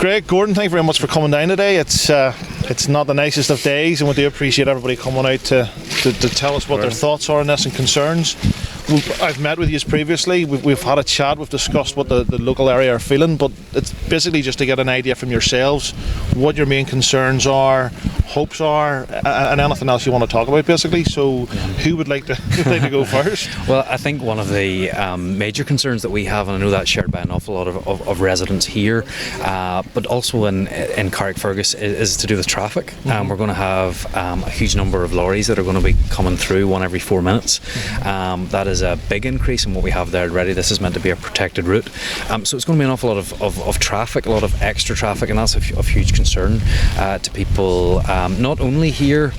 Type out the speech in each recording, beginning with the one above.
Greg, Gordon, thank you very much for coming down today. It's not the nicest of days, and we do appreciate everybody coming out to tell us what their thoughts are on this and concerns. I've met with you previously, we've had a chat, we've discussed what the local area are feeling, but it's basically just to get an idea from yourselves what your main concerns are, hopes are, and anything else you want to talk about basically. So who would like to go first? Well, I think one of the major concerns that we have, and I know that's shared by an awful lot of residents here, but also in Carrickfergus, is to do with traffic. We're going to have a huge number of lorries that are going to be coming through one every 4 minutes. That is a big increase in what we have there already. This is meant to be a protected route, so it's going to be an awful lot of traffic, a lot of extra traffic, and that's of huge concern to people, not only here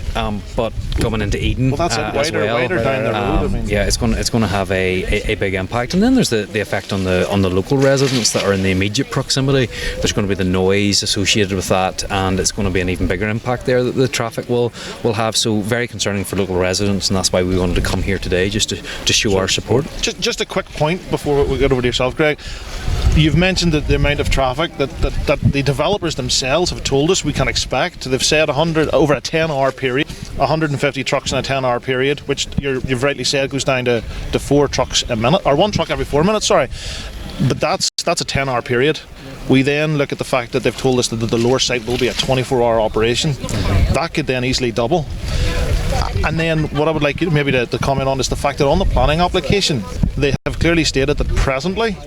but coming into Eden. Well, that's as well. Wider down the road. Yeah, it's going to have a big impact, and then there's the effect on the local residents that are in the immediate proximity. There's going to be the noise associated with that, and it's going to be an even bigger impact there that the traffic will have. So very concerning for local residents, and that's why we wanted to come here today, just to show our support. Just a quick point before we get over to yourself, Greg. You've mentioned the amount of traffic that the developers themselves have told us we can expect. They've said 100 over a 10-hour period, 150 trucks in a 10-hour period, which you've rightly said goes down to 4 trucks a minute, or 1 truck every 4 minutes. Sorry, but that's a 10-hour period. We then look at the fact that they've told us that the lower site will be a 24-hour operation. That could then easily double. And then what I would like you maybe to comment on is the fact that on the planning application they have clearly stated that presently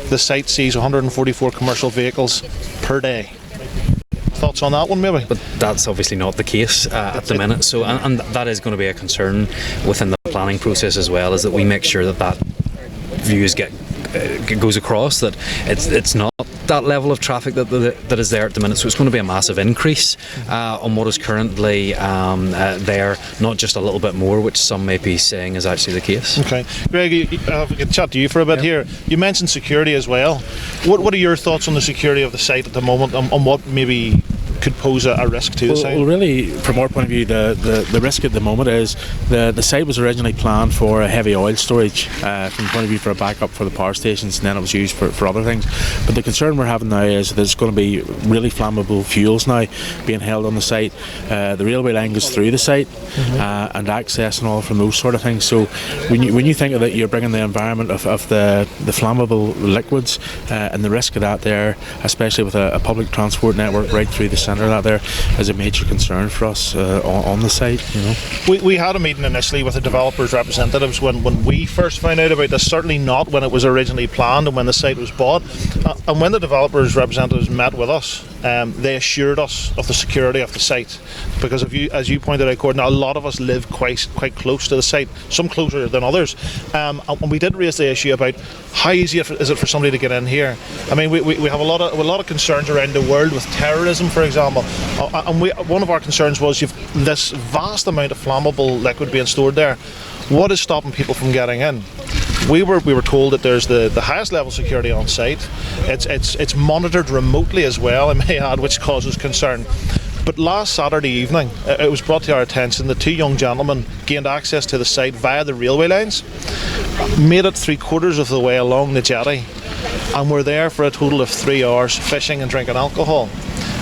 the site sees 144 commercial vehicles per day. Thoughts on that one maybe? But that's obviously not the case at the minute, so and that is going to be a concern within the planning process as well, is that we make sure that views goes across, that it's not that level of traffic that is there at the minute. So it's going to be a massive increase on what is currently there, not just a little bit more, which some may be saying is actually the case. Okay, Greg, if we could chat to you for a bit here. You mentioned security as well. What are your thoughts on the security of the site at the moment, on what maybe could pose a risk to the site? Well, really, from our point of view, the risk at the moment is the site was originally planned for a heavy oil storage, from the point of view for a backup for the power stations, and then it was used for other things. But the concern we're having now is that there's going to be really flammable fuels now being held on the site. The railway line goes through the site, and access and all from those sort of things. So when you think of that, you're bringing the environment of the flammable liquids and the risk of that there, especially with a public transport network right through the centre of that there, is a major concern for us on the site. We had a meeting initially with the developers' representatives when we first found out about this, certainly not when it was originally planned and when the site was bought, and when the developers' representatives met with us, they assured us of the security of the site, because as you pointed out, Gordon, a lot of us live quite close to the site, some closer than others, and we did raise the issue about how easy is it for somebody to get in here. I mean, we have a lot of concerns around the world with terrorism, for example, and one of our concerns was you've this vast amount of flammable liquid being stored there. What is stopping people from getting in? We were told that there's the highest level security on site. It's monitored remotely as well, I may add, which causes concern. But last Saturday evening, it was brought to our attention that 2 young gentlemen gained access to the site via the railway lines, made it 3/4 of the way along the jetty, and were there for a total of 3 hours fishing and drinking alcohol.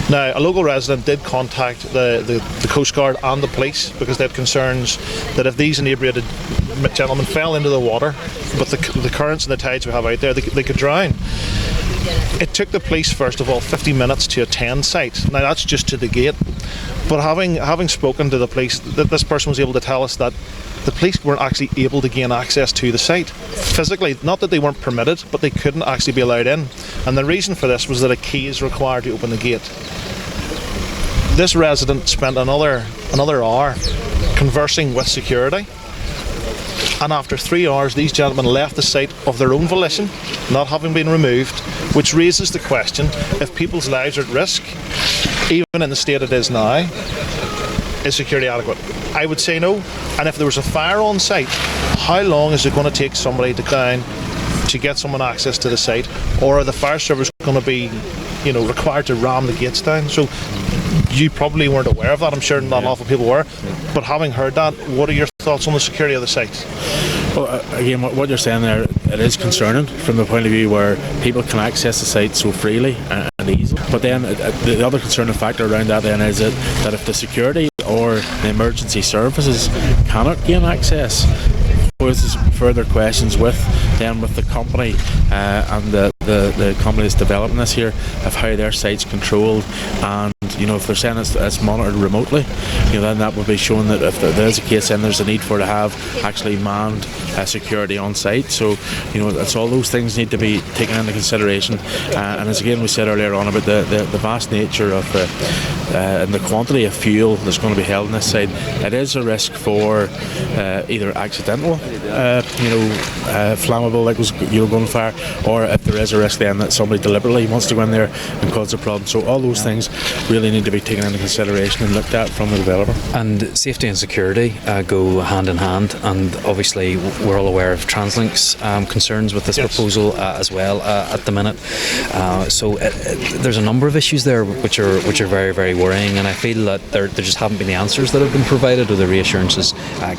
Now, a local resident did contact the Coast Guard and the police because they had concerns that if these inebriated gentlemen fell into the water, but the currents and the tides we have out there, they could drown. It took the police, first of all, 50 minutes to attend site. Now, that's just to the gate. But having spoken to the police, this person was able to tell us that the police weren't actually able to gain access to the site physically. Not that they weren't permitted, but they couldn't actually be allowed in. And the reason for this was that a key is required to open the gate. This resident spent another hour conversing with security, and after 3 hours these gentlemen left the site of their own volition, not having been removed, which raises the question, if people's lives are at risk, even in the state it is now, is security adequate? I would say no. And if there was a fire on site, how long is it going to take somebody to down to get someone access to the site, or are the fire service going to be required to ram the gates down? So you probably weren't aware of that. I'm sure not an awful people were, but having heard that, what are your thoughts on the security of the site? Well, again, what you're saying there, it is concerning from the point of view where people can access the site so freely and easily. But then the other concerning factor around that then is that if the security or the emergency services cannot gain access, poses further questions with the company and the company that's developing this here, of how their site's controlled, and if they're saying it's monitored remotely, then that would be showing that if there is a case, then there's a need for to have actually manned security on site. So it's all those things need to be taken into consideration, and as again we said earlier on about the vast nature of and the quantity of fuel that's going to be held on this site, it is a risk for either accidental flammable, like was gunfire, or if there is a risk then that somebody deliberately wants to go in there and cause a problem. So all those things really need to be taken into consideration and looked at from the developer. And safety and security go hand in hand, and obviously we're all aware of TransLink's concerns with this proposal as well at the minute. So there's a number of issues there which are very, very worrying, and I feel that there just haven't been the answers that have been provided or the reassurances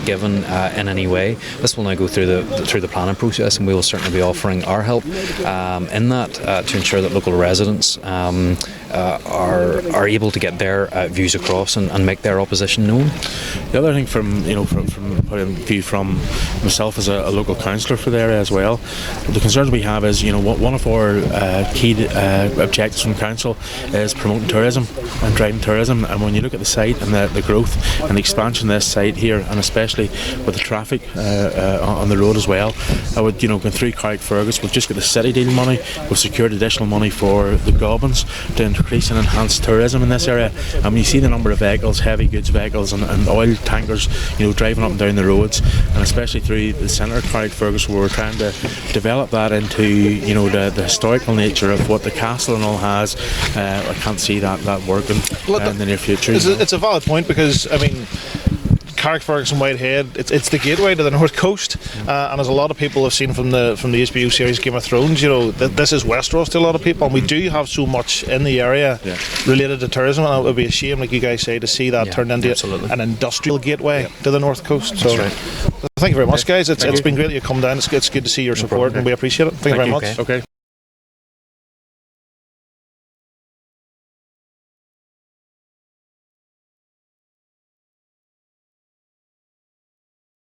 given in any way. This will now go through the planning process, and we will certainly be offering our help in that to ensure that local residents are able to get their views across and make their opposition known. The other thing from point of view from myself as a local councillor for the area as well, the concerns we have is one of our key objectives from council is promoting tourism and driving tourism, and when you look at the site and the growth and the expansion of this site here, and especially with the traffic on the road as well, I would going through Carrickfergus, we've just got the city deal money, we've secured additional money for the Gobbins to increase and enhance tourism in this area, and when you see the number of vehicles, heavy goods vehicles and oil tankers driving up and down the roads, and especially through the centre of Carrickfergus, where we're trying to develop that into the historical nature of what the castle and all has, I can't see that working in the near future. It's a valid point, because Carrickfergus and Whitehead, it's the gateway to the north coast, and as a lot of people have seen from the HBO series Game of Thrones, this is Westeros to a lot of people, and we do have so much in the area related to tourism, and it would be a shame, like you guys say, to see that turned into an industrial gateway to the north coast. So thank you very much, guys. It's been great that you come down. It's good to see your support, and we appreciate it. Thank you very much. Okay.